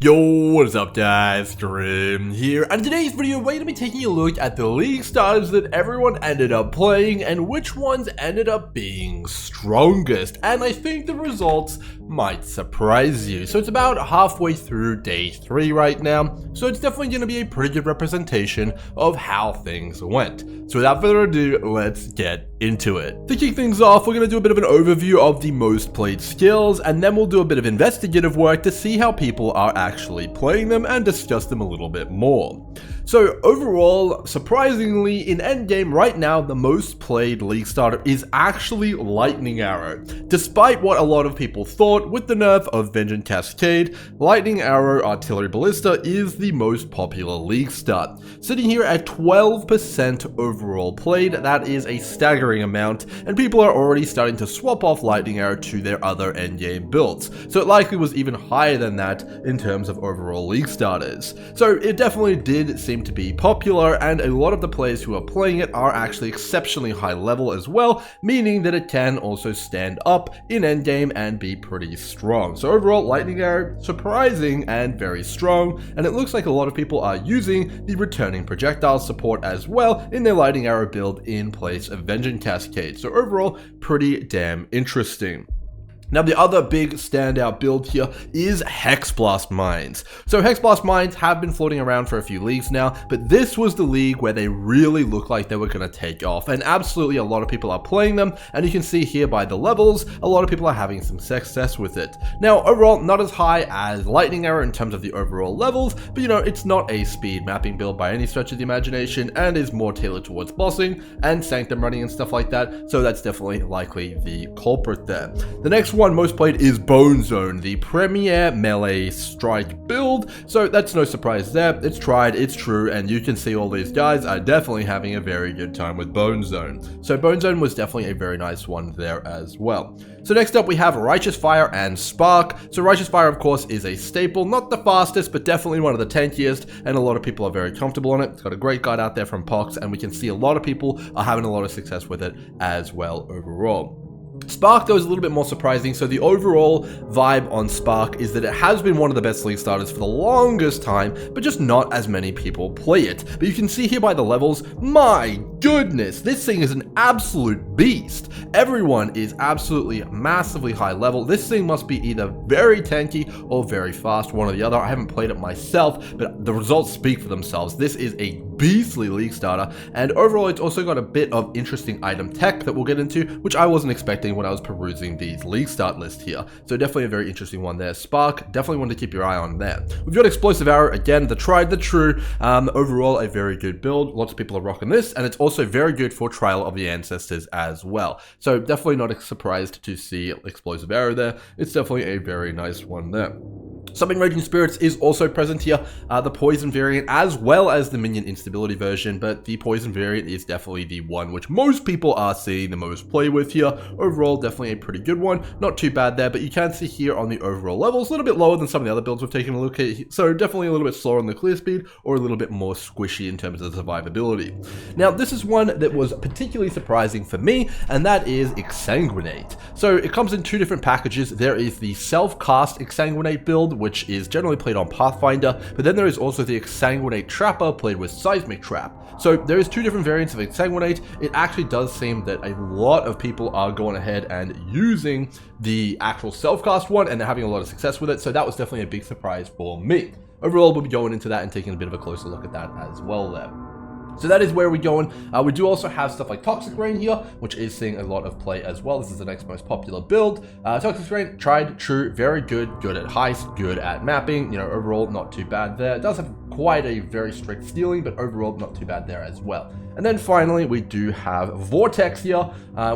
Yo, what is up guys, Grim here, and in today's video we're going to be taking a look at the league starters that everyone ended up playing and which ones ended up being strongest, and I think the results might surprise you. So it's about halfway through day 3 right now, so it's definitely going to be a pretty good representation of how things went. So without further ado, let's get into it. To kick things off, we're going to do a bit of an overview of the most played skills, and then we'll do a bit of investigative work to see how people are actually playing them and discuss them a little bit more. So overall, surprisingly, in endgame right now, the most played league starter is actually Lightning Arrow. Despite what a lot of people thought, with the nerf of Vengeant Cascade, Lightning Arrow Artillery Ballista is the most popular league start. Sitting here at 12% overall played, that is a staggering amount, and people are already starting to swap off Lightning Arrow to their other endgame builds. So it likely was even higher than that in terms of overall league starters. So it definitely did seem to be popular, and a lot of the players who are playing it are actually exceptionally high level as well, meaning that it can also stand up in endgame and be pretty strong. So overall, Lightning Arrow, surprising and very strong, and it looks like a lot of people are using the returning projectile support as well in their Lightning Arrow build in place of Vengeant Cascade. So overall, pretty damn interesting. Now the other big standout build here is Hexblast mines. So Hexblast mines have been floating around for a few leagues now, but this was the league where they really looked like they were going to take off, and absolutely a lot of people are playing them, and you can see here by the levels, a lot of people are having some success with it. Now overall, not as high as Lightning Arrow in terms of the overall levels, but you know, it's not a speed mapping build by any stretch of the imagination, and is more tailored towards bossing and Sanctum running and stuff like that, so that's definitely likely the culprit there. The next one most played is Bone Zone, the premier melee strike build, so that's no surprise there. It's tried, it's true, and you can see all these guys are definitely having a very good time with Bone Zone. So Bone Zone was definitely a very nice one there as well. So next up we have Righteous Fire and Spark. So Righteous Fire of course is a staple, not the fastest, but definitely one of the tankiest, and a lot of people are very comfortable on it. It's got a great guide out there from Pox, and we can see a lot of people are having a lot of success with it as well overall. Spark though is a little bit more surprising. So the overall vibe on Spark is that it has been one of the best league starters for the longest time, but just not as many people play it. But you can see here by the levels, my goodness, this thing is an absolute beast. Everyone is absolutely massively high level. This thing must be either very tanky or very fast, one or the other. I haven't played it myself, but the results speak for themselves. This is a beastly league starter, and overall it's also got a bit of interesting item tech that we'll get into, which I wasn't expecting when I was perusing the league start list here. So definitely a very interesting one there. Spark, definitely one to keep your eye on there. We've got Explosive Arrow, again, the tried, the true. Overall a very good build. Lots of people are rocking this, and it's also very good for Trial of the Ancestors as well. So definitely not surprised to see Explosive Arrow there. It's definitely a very nice one there. Summoning Raging Spirits is also present here, the Poison variant as well as the Minion Instability version, but the Poison variant is definitely the one which most people are seeing the most play with here. Overall, definitely a pretty good one, not too bad there, but you can see here on the overall levels, a little bit lower than some of the other builds we've taken a look at, so definitely a little bit slower on the clear speed, or a little bit more squishy in terms of the survivability. Now, this is one that was particularly surprising for me, and that is Exsanguinate. So it comes in two different packages. There is the self-cast Exsanguinate build, which is generally played on Pathfinder, but then there is also the Exsanguinate Trapper played with Seismic Trap. So there is two different variants of Exsanguinate. It actually does seem that a lot of people are going ahead and using the actual self-cast one, and they're having a lot of success with it, so that was definitely a big surprise for me. Overall, we'll be going into that and taking a bit of a closer look at that as well there. So that is where we're going. We do also have stuff like Toxic Rain here, which is seeing a lot of play as well. This is the next most popular build. Toxic Rain, tried, true, very good, good at heist, good at mapping, you know, overall not too bad there. It does have quite a very strict stealing, but overall not too bad there as well. And then finally, we do have Vortex here,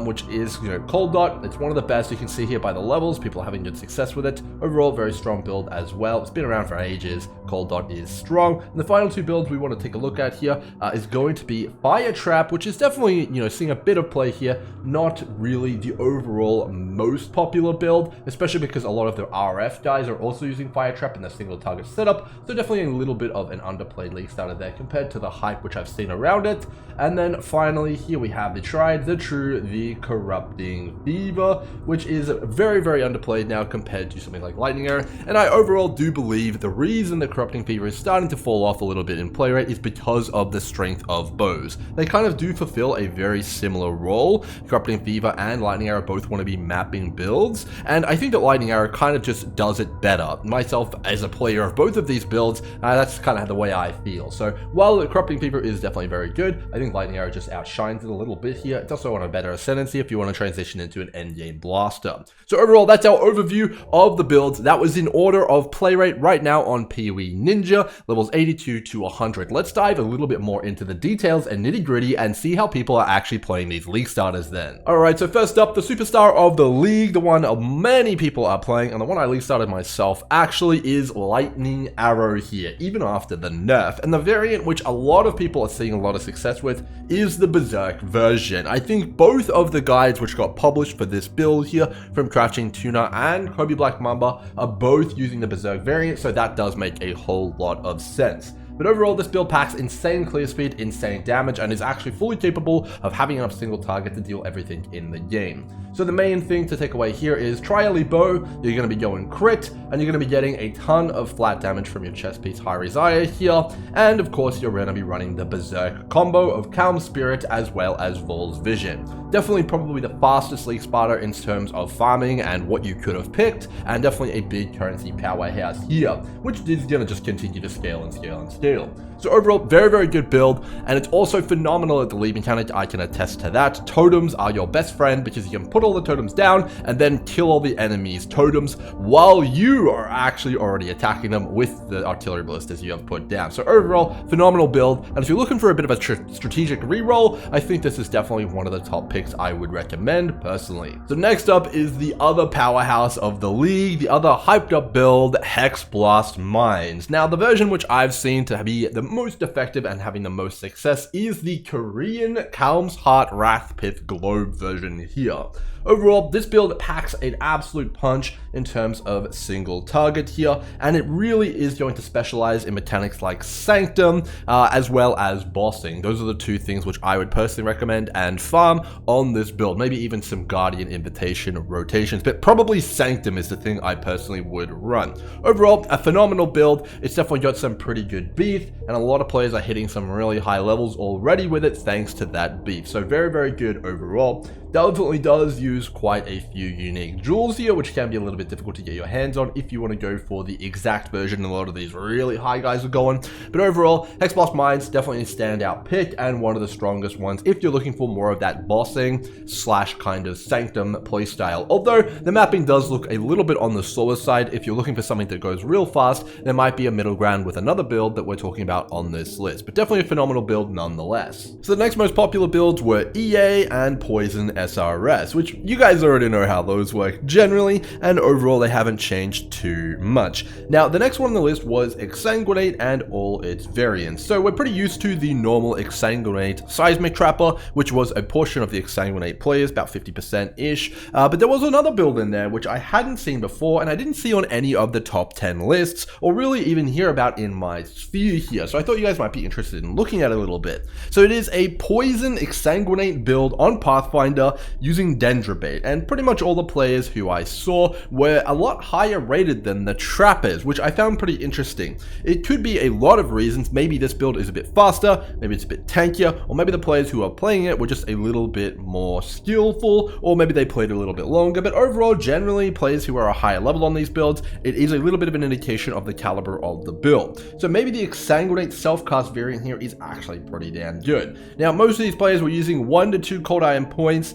which is, you know, Cold Dot. It's one of the best. You can see here by the levels, people are having good success with it. Overall, very strong build as well. It's been around for ages. Cold Dot is strong. And the final two builds we want to take a look at here is going to be Fire Trap, which is definitely, seeing a bit of play here. Not really the overall most popular build, especially because a lot of the RF guys are also using Fire Trap in the single target setup. So definitely a little bit of an underplayed league starter there compared to the hype which I've seen around it. And then finally here we have the tried, the true, the Corrupting Fever, which is very, very underplayed now compared to something like Lightning Arrow. And I overall do believe the reason the Corrupting Fever is starting to fall off a little bit in play rate is because of the strength of bows. They kind of do fulfill a very similar role. Corrupting Fever and Lightning Arrow both want to be mapping builds, and I think that Lightning Arrow kind of just does it better. Myself, as a player of both of these builds, that's kind of the way I feel. So while the Corrupting Fever is definitely very good, I think Lightning Arrow just outshines it a little bit here. It's also on a better ascendancy if you want to transition into an endgame blaster. So overall, that's our overview of the builds. That was in order of play rate right now on PoE Ninja, levels 82 to 100. Let's dive a little bit more into the details and nitty gritty and see how people are actually playing these league starters then. Alright, so first up, the superstar of the league, the one many people are playing, and the one I league started myself, actually is Lightning Arrow here, even after the nerf. And the variant which a lot of people are seeing a lot of success with is the Berserk version. I think both of the guides which got published for this build here from Crouching Tuna and Kobe Black Mamba are both using the Berserk variant, so that does make a whole lot of sense. But overall, this build packs insane clear speed, insane damage, and is actually fully capable of having enough single target to deal everything in the game. So the main thing to take away here is try elite bow, you're going to be going crit, and you're going to be getting a ton of flat damage from your chest piece Hyrizaya here, and of course you're going to be running the Berserk combo of Calm Spirit as well as Vol's Vision. Definitely probably the fastest league starter in terms of farming and what you could have picked, and definitely a big currency powerhouse here, which is going to just continue to scale and scale and scale. So overall, very, very good build, and it's also phenomenal at the lead mechanic. I can attest to that. Totems are your best friend because you can put all the totems down and then kill all the enemies' totems while you are actually already attacking them with the artillery ballistas you have put down. So overall, phenomenal build, and if you're looking for a bit of a strategic reroll, I think this is definitely one of the top picks I would recommend personally. So next up is the other powerhouse of the league, the other hyped up build, Hexblast Mines. Now, the version which I've seen to be the most effective and having the most success is the Korean Calm's Heart Wrathpith Globe version here. Overall, this build packs an absolute punch in terms of single target here, and it really is going to specialize in mechanics like Sanctum, as well as bossing. Those are the two things which I would personally recommend and farm on this build. Maybe even some Guardian Invitation rotations, but probably Sanctum is the thing I personally would run. Overall, a phenomenal build. It's definitely got some pretty good beef, and a lot of players are hitting some really high levels already with it thanks to that beef. So very, very good overall. Definitely does use quite a few unique jewels here, which can be a little bit difficult to get your hands on if you want to go for the exact version a lot of these really high guys are going. But overall, Hexblast Mines definitely a standout pick and one of the strongest ones if you're looking for more of that bossing slash kind of Sanctum playstyle. Although the mapping does look a little bit on the slower side, if you're looking for something that goes real fast, there might be a middle ground with another build that we're talking about on this list. But definitely a phenomenal build nonetheless. So the next most popular builds were EA and Poison SRS, which you guys already know how those work generally, and overall they haven't changed too much. Now, the next one on the list was Exsanguinate and all its variants. So we're pretty used to the normal Exsanguinate Seismic Trapper, which was a portion of the Exsanguinate players, about 50%-ish, but there was another build in there which I hadn't seen before, and I didn't see on any of the top 10 lists, or really even hear about in my sphere here, so I thought you guys might be interested in looking at it a little bit. So it is a Poison Exsanguinate build on Pathfinder using Dendrabait, and pretty much all the players who I saw were a lot higher rated than the Trappers, which I found pretty interesting. It could be a lot of reasons. Maybe this build is a bit faster, maybe it's a bit tankier, or maybe the players who are playing it were just a little bit more skillful, or maybe they played a little bit longer. But overall, generally, players who are a higher level on these builds, it is a little bit of an indication of the caliber of the build. So maybe the Exsanguinate self-cast variant here is actually pretty damn good. Now, most of these players were using 1 to 2 Cold Iron points,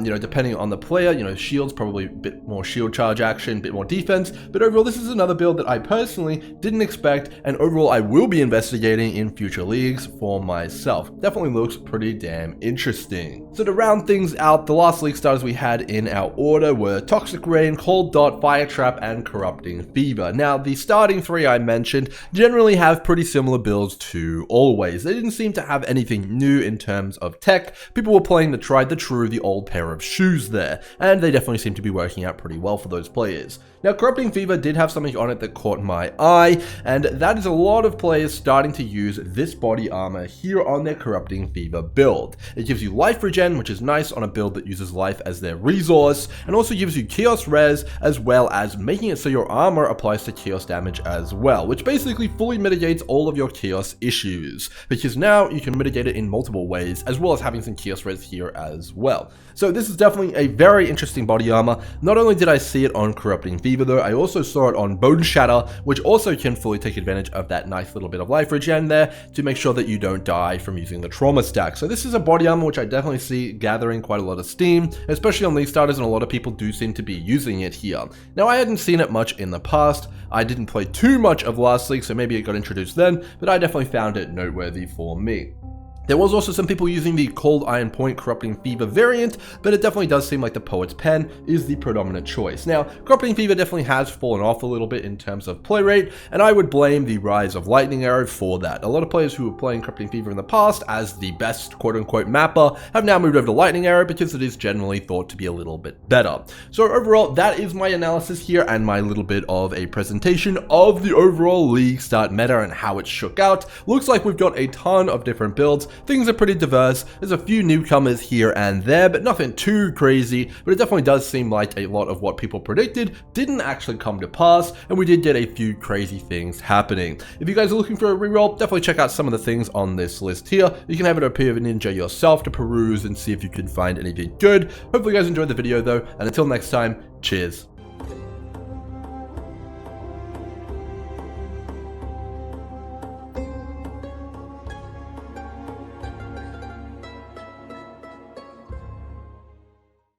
depending on the player. You know, shields probably a bit more shield charge action, a bit more defense, but overall this is another build that I personally didn't expect, and overall I will be investigating in future leagues for myself. Definitely looks pretty damn interesting. So to round things out, the last league starters we had in our order were Toxic Rain, Cold Dot, Fire Trap, and Corrupting Fever. Now the starting three I mentioned generally have pretty similar builds to always. They didn't seem to have anything new in terms of tech. People were playing the tried, the true, the old pair of shoes there, and they definitely seem to be working out pretty well for those players. Now, Corrupting Fever did have something on it that caught my eye, and that is a lot of players starting to use this body armor here on their Corrupting Fever build. It gives you life regen, which is nice on a build that uses life as their resource, and also gives you chaos res, as well as making it so your armor applies to chaos damage as well, which basically fully mitigates all of your chaos issues, because now you can mitigate it in multiple ways, as well as having some chaos res here as well. So this is definitely a very interesting body armor. Not only did I see it on Corrupting Fever though, I also saw it on Bone Shatter, which also can fully take advantage of that nice little bit of life regen there to make sure that you don't die from using the trauma stack. So this is a body armor which I definitely see gathering quite a lot of steam, especially on league starters, and a lot of people do seem to be using it here. Now I hadn't seen it much in the past. I didn't play too much of last league, so maybe it got introduced then, but I definitely found it noteworthy for me. There was also some people using the Cold Iron Point Corrupting Fever variant, but it definitely does seem like the Poet's Pen is the predominant choice. Now, Corrupting Fever definitely has fallen off a little bit in terms of play rate, and I would blame the rise of Lightning Arrow for that. A lot of players who were playing Corrupting Fever in the past as the best quote-unquote mapper have now moved over to Lightning Arrow because it is generally thought to be a little bit better. So overall, that is my analysis here and my little bit of a presentation of the overall league start meta and how it shook out. Looks like we've got a ton of different builds. Things are pretty diverse. There's a few newcomers here and there, but nothing too crazy. But it definitely does seem like a lot of what people predicted didn't actually come to pass, and we did get a few crazy things happening. If you guys are looking for a reroll, definitely check out some of the things on this list here. You can have it appear of a ninja yourself to peruse and see if you can find anything good. Hopefully you guys enjoyed the video though, and until next time, cheers.